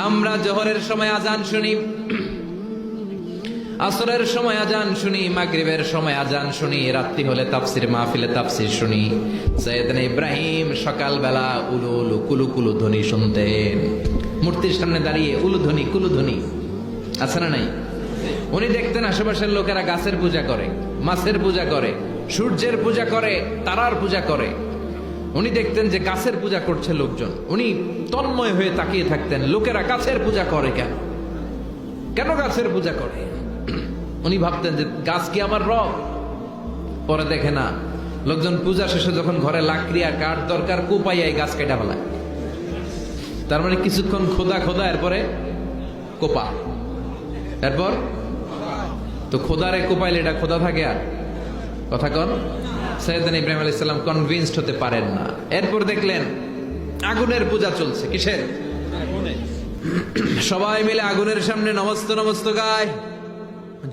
আমরা জোহরের সময় আজান শুনি, আসরের সময় আজান শুনি, মাগরিবের সময় আজান শুনি, রাত্রি হলে তাফসির মাহফিলে তাফসির শুনি। সাইয়েদনা ইব্রাহিম সকালবেলা উলু উলু কুলু কুলু ধ্বনি শুনতেন। মূর্তির সামনে দাঁড়িয়ে উলু ধ্বনি কুলু ধ্বনি আছে না নাই? উনি দেখতেন আশেপাশের লোকেরা গাছের পূজা করে, মাছের পূজা করে, সূর্যের পূজা করে, তারার পূজা করে। উনি দেখতেন যে গাছের পূজা করছে লোকজন। উনি তন্ময় হয়ে তাকিয়ে থাকতেন, লোকেরা গাছের পূজা করে কেন? কেন গাছের পূজা করে? উনি ভাবতেন যে গাছ কি আমার রব? পরে দেখে না, লোকজন পূজা শেষে যখন ঘরে লাকড়ি আর কাঠ দরকার, কোপাইয়া এই গাছ কেটে ফেলায়। তার মানে কিছুক্ষণ খোদা খোদা, এরপরে কোপা, এরপর তো খোদারে কোপাইলে এটা খোদা থাকে? আর কথা কন। সাইয়েদনা ইব্রাহিম আলাইহিস সালাম কনভিন্সড হতে পারেন না। এরপর দেখলেন আগুনের পূজা চলছে। কিসের? সবাই মিলে আগুনের সামনে নমস্ত নমস্ত গায়।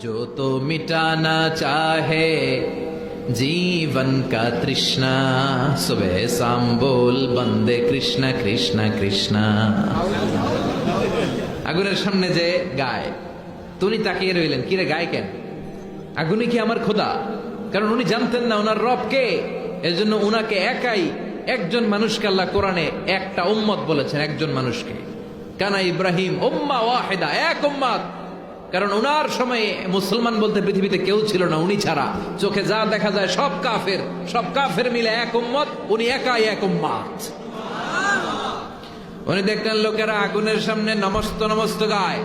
जो तो मिटाना चाहे जीवन का तृष्णा, सुबह शाम बोल बंदे कृष्णा कृष्णा कृष्णा। আগুনের সামনে যে গায়, তুমি তাকিয়ে রইলেন, কিরে গায় কেন? আগুনই কি আমার খোদা? কারণ উনি জানতেন না ওনার রব কে। এর জন্য উনাকে একাই, একজন মানুষকে আল্লাহ কোরআনে একটা উম্মত বলেছেন, একজন মানুষকে। কানা ইব্রাহিম উম্মা ওয়াহিদা, এক উম্মত। কারণ ওনার সময়ে মুসলমান বলতে পৃথিবীতে কেউ ছিল না, উনি ছাড়া। চোখে যা দেখা যায় সব কাফের, সব কাফের মিলে এক উম্মত, উনি একাই এক উম্মত। উনি দেখলেন লোকেরা আগুনের সামনে নমস্ত নমস্ত গায়,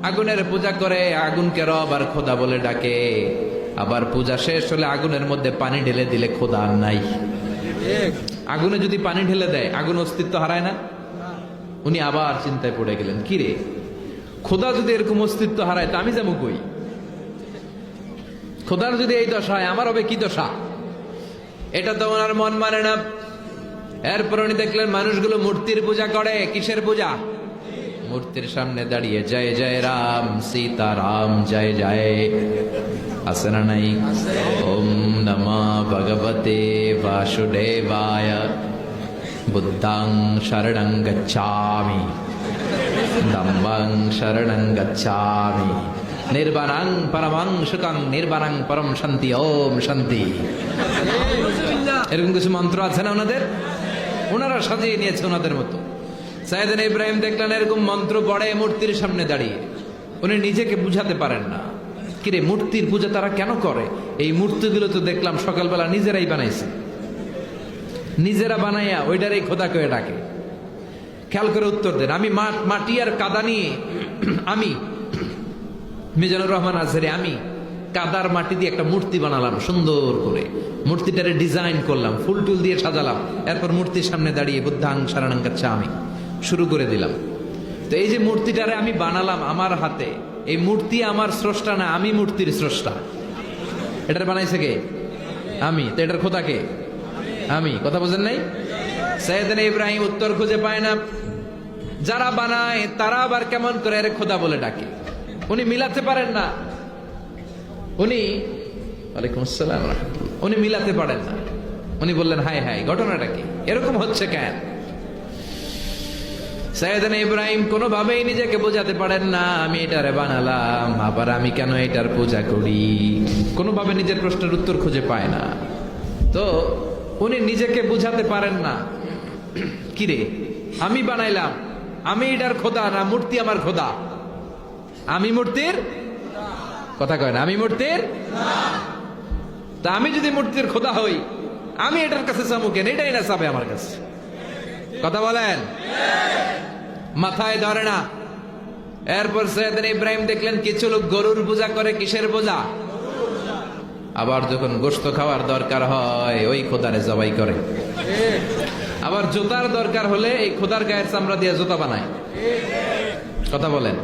আগুনের পূজা করে, আগুনকে রব আর খোদা বলে ডাকে। আবার পূজা শেষ হলে আগুনের মধ্যে পানি ঢেলে দিলে খোদা আর নাই। আগুনে যদি পানি ঢেলে দেয়, আগুন অস্তিত্ব হারায় না? উনি আবার চিন্তায় পড়ে গেলেন, কিরে খোদা যদি এরকম অস্তিত্ব হারায় তা আমি যাবো কই? খোদার যদি এই দশা হয়, আমার হবে কি দশা? এটা তো ওনার মন মানে না। এরপর উনি দেখলেন মানুষগুলো মূর্তির পূজা করে। কিসের পূজা? মূর্তির সামনে দাঁড়িয়ে জয় জয় রাম সীতা রাম জয় জয় আছে না নাই? ওম নমঃ ভগবতে বাসুদেবায় বুদ্ধাং শরণং গচ্ছামি ধম্মং শরণং গচ্ছামি নির্বাণং পরমং সুখং নির্বাণং পরম শান্তি ওম শান্তি। এরকম কিছু মন্ত্র আছে না ওনাদের? ওনারা সাজিয়ে নিয়েছে ওনাদের মতো। সাইয়েদনা ইব্রাহিম দেখলেন এরকম মন্ত্র পড়ে মূর্তির সামনে দাঁড়িয়ে। উনি নিজেকে বুঝাতে পারেন না, কিরে মূর্তির পূজা তারা কেন করে? এই মূর্তিগুলো তো দেখলাম সকালবেলা নিজেরাই বানাইছে, নিজেরা বানাইয়া ওইটারই খোদা করে ডাকে। খেয়াল করে উত্তর দেন। আমি মাটি আর কাদা নিয়ে, আমি মিজানুর রহমান আজহারি, আমি কাদার মাটি দিয়ে একটা মূর্তি বানালাম সুন্দর করে, মূর্তিটারে ডিজাইন করলাম, ফুল টুল দিয়ে সাজালাম। এরপর মূর্তির সামনে দাঁড়িয়ে বুদ্ধাং শরণং গচ্ছামি শুরু করে দিলাম। তো এই যে মূর্তিটারে আমি বানালাম আমার হাতে, এই মূর্তি আমার স্রষ্টা না, আমি মূর্তির স্রষ্টা। এটার বানাইছে কে? আমি। তো এটার খোদা কে? আমি। কথা বোঝেন নাই? সাইয়েদনা ইব্রাহিম উত্তর খুঁজে পায় না। যারা বানায় তারা আবার কেমন করে এর খোদা বলে ডাকে, উনি মিলাতে পারেন না। উনি ওয়ালাইকুম আসসালাম রাহমাতুল্লাহ, উনি মিলাতে পারেন না। উনি বললেন হাই হাই, ঘটনাটা কি? এরকম হচ্ছে কেন? সাইয়েদনা ইব্রাহিম কোনোভাবেই নিজেকে বোঝাতে পারেন না, আমি এটারে বানালাম, আবার আমি কেন এটার পূজা করি? কোনোভাবে নিজের প্রশ্নের উত্তর খুঁজে পায় না। তো উনি নিজেকে বুঝাতে পারেন না, কিরে আমি বানাইলাম, আমি এটার খোদা না মূর্তি আমার খোদা? আমি মূর্তির কথা কয় না, আমি মূর্তির। তা আমি যদি মূর্তির খোদা হই, আমি এটার কাছে চাবো কেন? এটাই না চাবে আমার কাছে। কথা বলেন, মাথায় ধরে না। এরপর সাইয়েদনা ইব্রাহিম দেখলেন কিছু লোক গরুর পূজা করে। কিসের পূজা? আবার যখন গোশত খাওয়ার দরকার হয় ওই খোদারে জবাই করে। আবার জুতার দরকার হলে এই খোদার গায়ের চামড়া দিয়ে জুতা বানায়। কথা বলেন।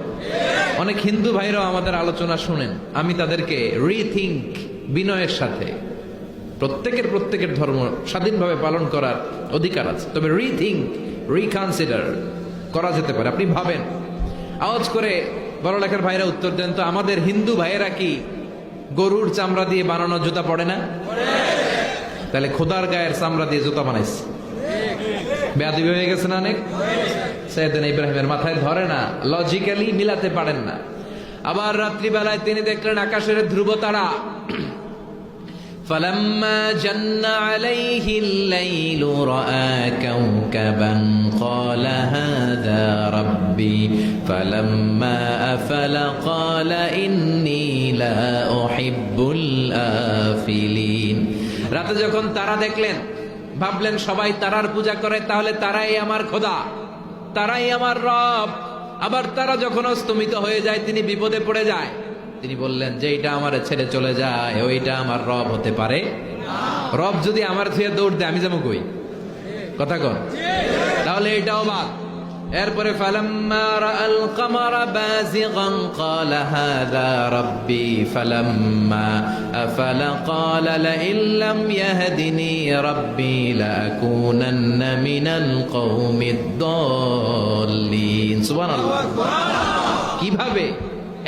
অনেক হিন্দু ভাইরাও আমাদের আলোচনা শুনেন, আমি তাদেরকে রিথিঙ্ক, বিনয়ের সাথে, প্রত্যেকের ধর্ম স্বাধীনভাবে পালন করার অধিকার আছে, তবে রিথিঙ্ক, রিকনসিডার করা যেতে পারে। আপনি ভাবেন, আওয়াজ করে বড় লেখার ভাইরা উত্তর দেন তো, আমাদের হিন্দু ভাইয়েরা কি গরুর চামড়া দিয়ে বানানো জুতা পড়ে না? তাহলে খোদার গায়ের চামড়া দিয়ে জুতা বানাইছে, বেয়াদবি হয়ে গেছে না অনেক? সাইয়েদনা ইব্রাহিমের মাথায় ধরে না, লজিক্যালি মিলাতে পারেন না। আবার রাত্রিবেলায় তিনি দেখলেন আকাশের ধ্রুব তারা। فلما جن عليه الليل رأى كوكبا قال هذا ربي فلما أفل قال إني لا أحب الآفلين। রাতে যখন তারা দেখলেন, ভাবলেন সবাই তারার পূজা করে, তাহলে তারাই আমার খোদা, তারাই আমার রব। আবার তারা যখন অস্তমিত হয়ে যায় তিনি বিপদে পড়ে যায়। তিনি বললেন যে এইটা আমার ছেড়ে চলে যায়, ওইটা আমার রব হতে পারে? রব যদি আমার থুয়ে দৌড় দেয় আমি যাবো কই? কথা কন, তাহলে এটাও বাদ। এরপরে ফালাম্মা রাআল কামারা বাযিগান ক্বালা হাযা রাব্বি ফালাম্মা আফালা ক্বালা লাইন লাম ইয়াহদিনি রাব্বি লাআকুনান্না মিনাল কওমিদ দাল্লিন। সুবহানাল্লাহ। কিভাবে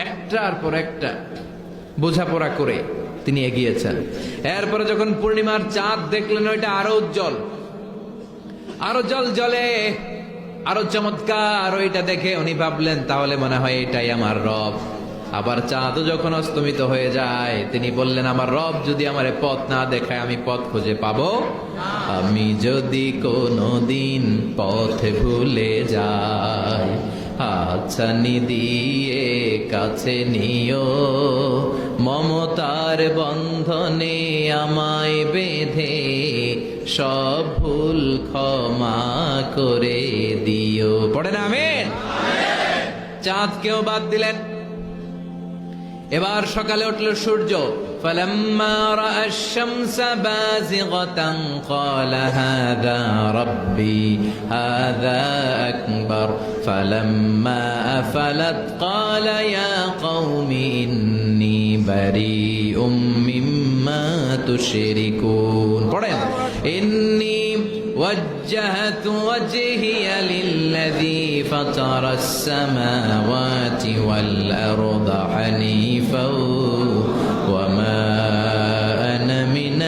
একটার পর একটা বোঝাপড়া করে তিনি এগিয়েছেন। এরপরে যখন পূর্ণিমার চাঁদ দেখলেন ওইটা আরো উজ্জ্বল, আরো জল জ্বলে, আরো চমৎকার, ওইটা দেখে উনি ভাবলেন তাহলে মনে হয় এটাই আমার রব। আবার চাঁদ যখন অস্তমিত হয়ে যায় তিনি বললেন আমার রব যদি আমারে পথ না দেখায় আমি পথ খুঁজে পাবো? আমি যদি কোনোদিন পথ ভুলে যাই হাতছানি দিয়ে কাছে নিও, মমতার বন্ধনে আমায় বেঁধে সব ভুল ক্ষমা করে দিও। পড়ে না আমিন? চাঁদকেও বাদ দিলেন। এবার সকালে উঠল সূর্য। فلما رأى الشمس بازغة قال هذا ربي هذا أكبر فلما أفلت قال يا قوم إني بريء مما تشركون. إني وجهت وجهي للذي فطر السماوات والأرض حنيفا وما أنا من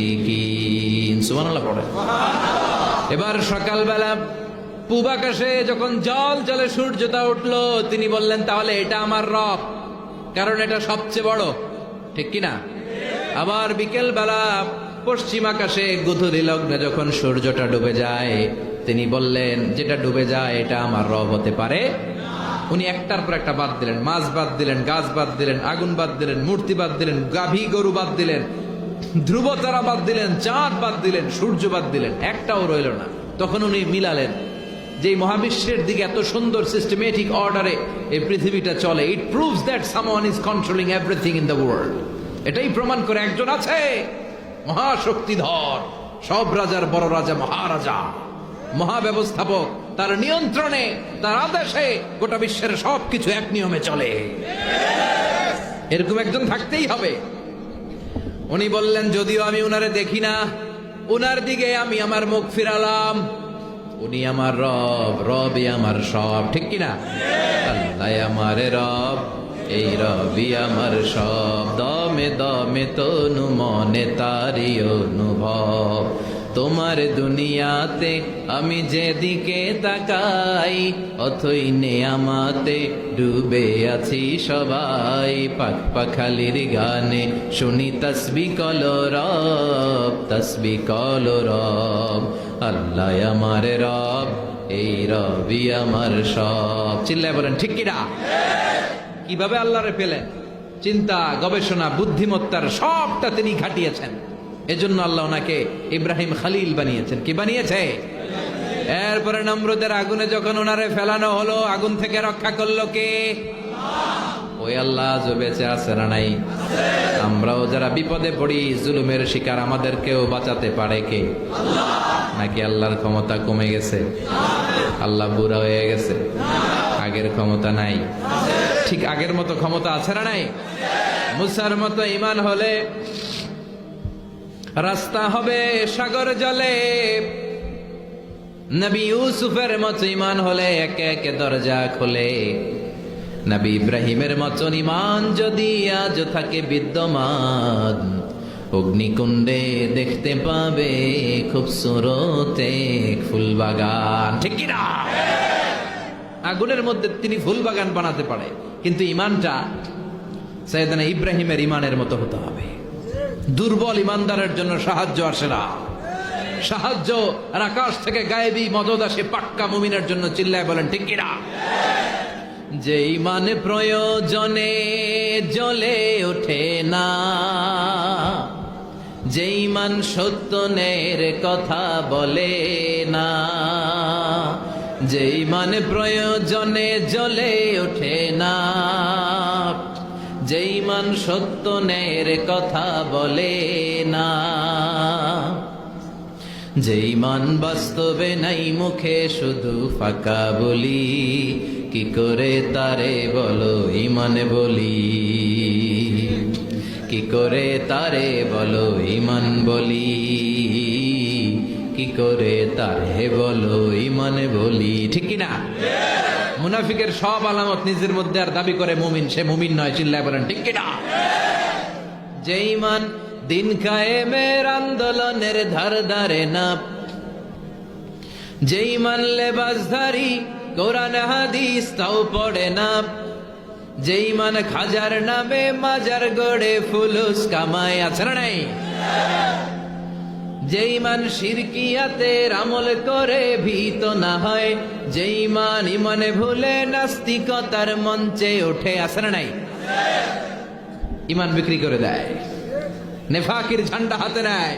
المشركين. সুবহান আল্লাহ। পড়ে এবার সকালবেলা পূব আকাশে যখন জল জলে সূর্যটা উঠলো তিনি বললেন তাহলে এটা আমার রব, কারণ এটা সবচেয়ে বড়, ঠিক কিনা? আবার বিকেল বেলা পশ্চিম আকাশে গুধূলি লগ্নে যখন সূর্যটা ডুবে যায় তিনি বললেন যেটা ডুবে যায় এটা আমার রব হতে পারে? উনি একটার পর একটা বাদ দিলেন, মাছ বাদ দিলেন, গাছ বাদ দিলেন, আগুন বাদ দিলেন, মূর্তি বাদ দিলেন, গাভী গরু বাদ দিলেন, ধ্রুব তারা বাদ দিলেন, চাঁদ বাদ দিলেন, সূর্য বাদ দিলেন, একটাও রইল না। তখন উনি মিলালেন যে মহাবিশ্বের দিকে এত সুন্দর সিস্টেমেটিক অর্ডারে এই পৃথিবীটা চলে। It proves that someone is controlling everything in the world. এটাই প্রমাণ করে একজন আছে মহাশক্তিধর, সব রাজার বড় রাজা, মহারাজা, মহাব্যবস্থাপক, তার নিয়ন্ত্রণে, তার আদেশে গোটা বিশ্বের সবকিছু এক নিয়মে চলে। এরকম একজন থাকতেই হবে। উনি বললেন যদিও আমি উনারে দেখি না, উনার দিকে আমি আমার মুখ ফিরালাম। উনি আমার রব, রবই আমার সব, ঠিক কিনা? আল্লাহ আমার রব, এই রবি আমার সব, দমে দমে তনু মনে তারি অনুভব। তোমার দুনিয়াতে আমি যেদিকে তাকাই অথই নেয়ামাতে ডুবে আছি সবাই। পাখ পাখালির গানে শুনি তসবি কলরব, তসবি কলরব। আল্লাহ আমার রব, এই রবি আমার সব। চিল্লায় বলেন ঠিক কিনা? কিভাবে আল্লাহরে পেলেন? চিন্তা, গবেষণা, বুদ্ধিমত্তার সবটা তিনি ঘাটিয়েছেন। এজন্য আল্লাহ ওনাকে ইব্রাহিম খলিল বানিয়েছেন। কি বানিয়েছে? এরপরে নমরুদের আগুনে যখন ওনারে ফেলানো হলো, আগুন থেকে রক্ষা করলো কে? ওই আল্লাহ আজও বেঁচে আছে না নাই? আমরাও যারা বিপদে পড়ি, জুলুমের শিকার, আমাদেরকেও বাঁচাতে পারে কে? নাকি আল্লাহর ক্ষমতা কমে গেছে? আল্লাহ বুড়া হয়ে গেছে? আগের ক্ষমতা নাই? ঠিক আগের মতো ক্ষমতা আছে না নাই? মুসার মতো ঈমান হলে রাস্তা হবে সাগর জলে, নবী ইউসুফের মতো ঈমান হলে একে একে দরজা খোলে। নবী ইব্রাহিমের মতন ঈমান যদি আজ থাকে বিদ্যমান, অগ্নিকুণ্ডে দেখতে পাবে খুবসুরত এক ফুলবাগান। ঠিক কি না? আগুনের মধ্যে তিনি ফুলবাগান বানাতে পারে, কিন্তু ইমানটা সাইয়েদনা ইব্রাহিমের ইমানের মতো হতে হবে। দুর্বল ইমানদারের জন্য সাহায্য আসে না। সাহায্য আর আকাশ থেকে গায়েবী মদদ আসে পাক্কা মুমিনের জন্য। চিল্লায় বলেন ঠিক কি না? যে ইমান প্রয়োজনে জ্বলে ওঠে না, যে ইমান সত্যনের কথা বলে না, যে ইমান প্রয়োজনে জ্বলে ওঠে না, যে ইমান সত্যনের কথা বলে না, যে ইমান বাস্তবে নাই মুখে শুধু ফাঁকা বলি, কি করে তারে বলো ইমান বলি, কি করে তারে বলো ইমান বলি, কি করে তারে বলো ইমান বলি। ঠিক কিনা? মুনাফিকের সব আলামত নিজের মধ্যে আর দাবি করে মুমিন, সে মুমিন নয়। চিল্লায় বলেন ঠিক কিনা? যে ইমান দিন কায়েমের আন্দোলনের ধার ধারে না, যে ইমান লেবাসধারী কোরআন হাদিস তাও পড়ে না, যে ইমান খাজার নামে মাজার গড়ে ফুলুস কামায়। আছে না নাই? যে ইমান শিরকিয়াতের আমল করে ভীত না হয়, যে ইমান ইমানে ভুলে নাস্তিকতার মঞ্চে ওঠে। আছে না নাই? ইমান বিক্রি করে দেয়, নেফাকির ঝান্ডা হাতে নেয়,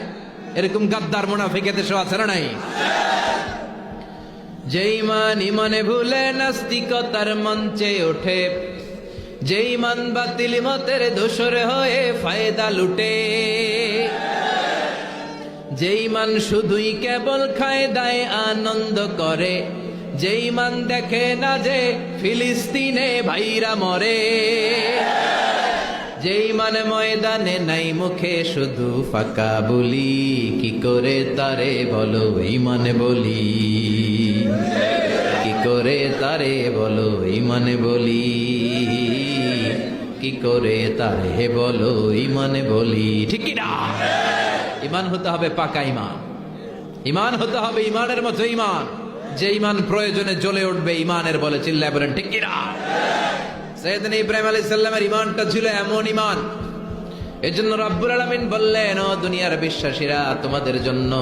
এরকম গাদ্দার মুনাফিক দেশে আছে না নাই? যে ইমান ইমানে ভুলে নাস্তিকতার মঞ্চে ওঠে, যে ইমান বাতিল মতের দোসর হয়ে ফায়দা লুটে, যে ইমান শুধুই কেবল খায় দায় আনন্দ করে, যে ইমান দেখে না যে ফিলিস্তিনে ভাইরা মরে, যে ইমান ময়দানে নাই মুখে শুধু ফাঁকা বলি, কি করে তারে বলো ইমান বলি, কি করে তারে বলো ইমান বলি, কি করে তারে বলো ইমান বলি। ঠিক কি না? ইমান হতে হবে পাকা ইমান, ইমান হতে হবে ইমানের মতো ইমান, যে ইমান প্রয়োজনে জ্বলে উঠবে ইমানের বলে। চিল্লায় বলেন ঠিক কি না? সাইয়েদনা ইব্রাহিম আলাইহিস সালামের ইমানটা ছিল এমন ইমান, এজন্য রব্বুল আলামিন বললেন, ও দুনিয়ার বিশ্বাসীরা, তোমাদের জন্য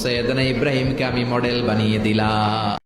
সাইয়েদনা ইব্রাহিমকে আমি মডেল বানিয়ে দিলাম।